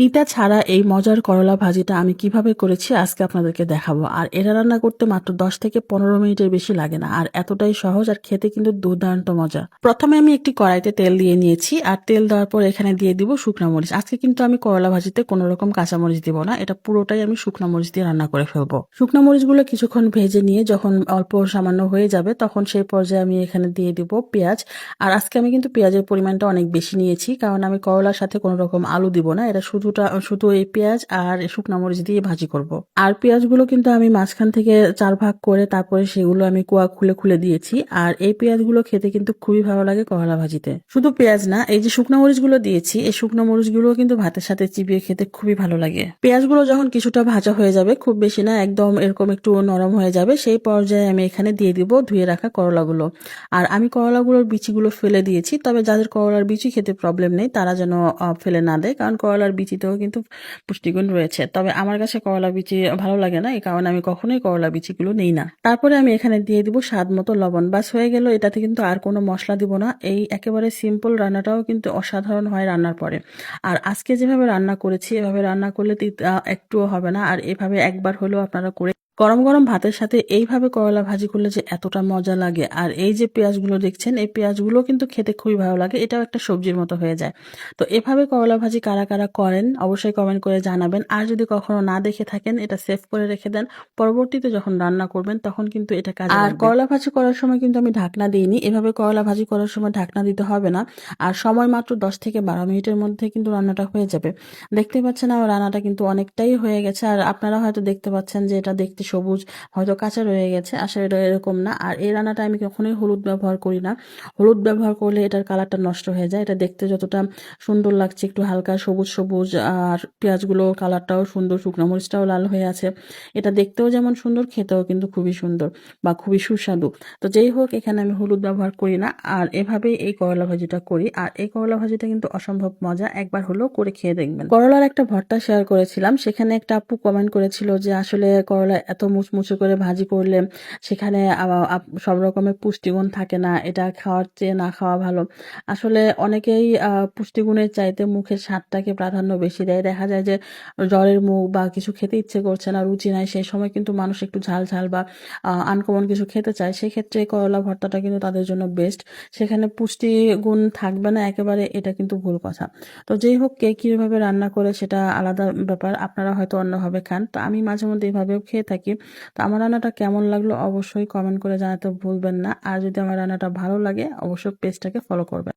তিতা ছাড়া এই মজার করলা ভাজিটা আমি কিভাবে করেছি আজকে আপনাদেরকে দেখাবো। আর এটা রান্না করতে মাত্র 10 থেকে 15 মিনিটের বেশি লাগে না। আর এতটাই সহজ আর খেতে কিন্তু দুর্দান্ত মজা। প্রথমে আমি একটি কড়াইতে তেল দিয়ে নিয়েছি আর তেল দেওয়ার পর এখানে দিয়ে দিব শুকনা মরিচ। আজকে কিন্তু আমি করলা ভাজিতে কোনো রকম কাঁচা মরিচ দিব না। এটা পুরোটাই আমি শুকনা মরিচ দিয়ে রান্না করে ফেলবো। শুকনা মরিচগুলো কিছুক্ষণ ভেজে নিয়ে যখন অল্প সামান্য হয়ে যাবে তখন সেই পর্যায়ে আমি এখানে দিয়ে দিব পেঁয়াজ। আর আজকে আমি কিন্তু পেঁয়াজের পরিমাণটা অনেক বেশি নিয়েছি, কারণ আমি করলার সাথে কোনো রকম আলু দিব না। এটা শুধু এই পেঁয়াজ আর শুকনা মরিচ দিয়ে ভাজি করব। আর পেঁয়াজগুলো কিন্তু আমি মাঝখান থেকে 4 ভাগ করে তারপরে সেগুলো আমি কোয়া খুলে খুলে দিয়েছি। আর এই পেঁয়াজগুলো খেতে কিন্তু খুবই ভালো লাগে করলা ভাজিতে। শুধু পেঁয়াজ না, এই যে শুকনো মরিচগুলো দিয়েছি, এই শুকনো মরিচগুলো কিন্তু ভাতের সাথে চিবিয়ে খেতে খুবই ভালো লাগে। পেঁয়াজগুলো যখন কিছুটা ভাজা হয়ে যাবে, খুব বেশি না, একদম এরকম একটু নরম হয়ে যাবে, সেই পর্যায়ে আমি এখানে দিয়ে দিব ধুয়ে রাখা করলাগুলো। আর আমি করলাগুলোর বিচিগুলো ফেলে দিয়েছি, তবে যাদের করলার বিচি খেতে প্রবলেম নেই তারা যেন ফেলে না দেয়, কারণ করলার বিচিতেও কিন্তু পুষ্টিগুণ রয়েছে। তবে আমার কাছে করলা বিচি ভালো লাগে না, এই কারণে আমি কখনোই করলা বিচিগুলো নেই না। তারপরে আমি এখানে দিয়ে দিব স্বাদ মতো লবণ। বাস হয়ে গেল, এটাতে কিন্তু আর কোনো মশলা দিব না। এই একেবারে সিম্পল রান্নাটাও কিন্তু অসাধারণ হয় রান্নার পরে। আর আজকে যেভাবে রান্না করেছি এভাবে রান্না করলে একটুও হবে না। আর এভাবে একবার হলেও আপনারা করে গরম গরম ভাতের সাথে এইভাবে করলা ভাজি করলে যে এতটা মজা লাগে। আর এই যে পেঁয়াজগুলো দেখছেন, এই পেঁয়াজগুলো কিন্তু খেতে খুবই ভালো লাগে, এটাও একটা সবজির মতো হয়ে যায়। তো এভাবে করলা ভাজি কারা কারা করেন অবশ্যই কমেন্ট করে জানাবেন। আর যদি কখনো না দেখে থাকেন, এটা সেভ করে রেখে দেন, পরবর্তীতে যখন রান্না করবেন তখন কিন্তু এটা কাজে লাগবে। আর করলা ভাজি করার সময় কিন্তু আমি ঢাকনা দিইনি, এভাবে করলা ভাজি করার সময় ঢাকনা দিতে হবে না। আর সময় মাত্র 10 থেকে 12 মিনিটের মধ্যে কিন্তু রান্নাটা হয়ে যাবে। দেখতে পাচ্ছেন আমার রান্নাটা কিন্তু অনেকটাই হয়ে গেছে। আর আপনারা হয়তো দেখতে পাচ্ছেন যে এটা দেখতে সবুজ, হয়তো কাঁচা রয়ে গেছে, আসলে এটা এরকম না। আর এই রান্নাটা আমি কখনোই হলুদ ব্যবহার করি না। হলুদ ব্যবহার করলে এটার কালারটা নষ্ট হয়ে যায়। এটা দেখতে যতটা সুন্দর লাগছে, একটু হালকা সবুজ সবুজ, আর পেঁয়াজগুলো কালারটাও সুন্দর, শুকনো মরিচটাও লাল হয়ে আছে, এটা দেখতেও যেমন সুন্দর, খেতেও কিন্তু খুবই সুন্দর বা খুবই সুস্বাদু। তো যেই হোক, এখানে আমি হলুদ ব্যবহার করি না। আর এভাবেই এই করলা ভাজিটা করি। আর এই করলা ভাজিটা কিন্তু অসম্ভব মজা, একবার হলেও করে খেয়ে দেখবেন। করলার একটা ভর্তা শেয়ার করেছিলাম, সেখানে একটা আপু কমেন্ট করেছিল যে আসলে করলা এত মুচমুচে করে ভাজি করলে সেখানে সব রকমের পুষ্টিগুণ থাকে না, এটা খাওয়ার চেয়ে না খাওয়া ভালো। আসলে অনেকেই পুষ্টিগুণের চাইতে মুখের স্বাদটাকে প্রাধান্য বেশি দেয়। দেখা যায় যে জ্বরের মুখ বা কিছু খেতে ইচ্ছে করছে না, রুচি নাই, সেই সময় কিন্তু মানুষ একটু ঝাল ঝাল বা আনকমন কিছু খেতে চায়, সেক্ষেত্রে করলা ভর্তাটা কিন্তু তাদের জন্য বেস্ট। সেখানে পুষ্টিগুণ থাকবে না একেবারে, এটা কিন্তু ভুল কথা। তো যেই হোক, কে কিভাবে রান্না করে সেটা আলাদা ব্যাপার, আপনারা হয়তো অন্যভাবে খান, তো আমি মাঝে মধ্যে এইভাবেও খেয়ে থাকি। তো আমার রান্নাটা কেমন লাগলো অবশ্যই কমেন্ট করে জানাতে ভুলবেন না। আর যদি আমার রান্নাটা ভালো লাগে অবশ্যই পেজটাকে ফলো করবেন।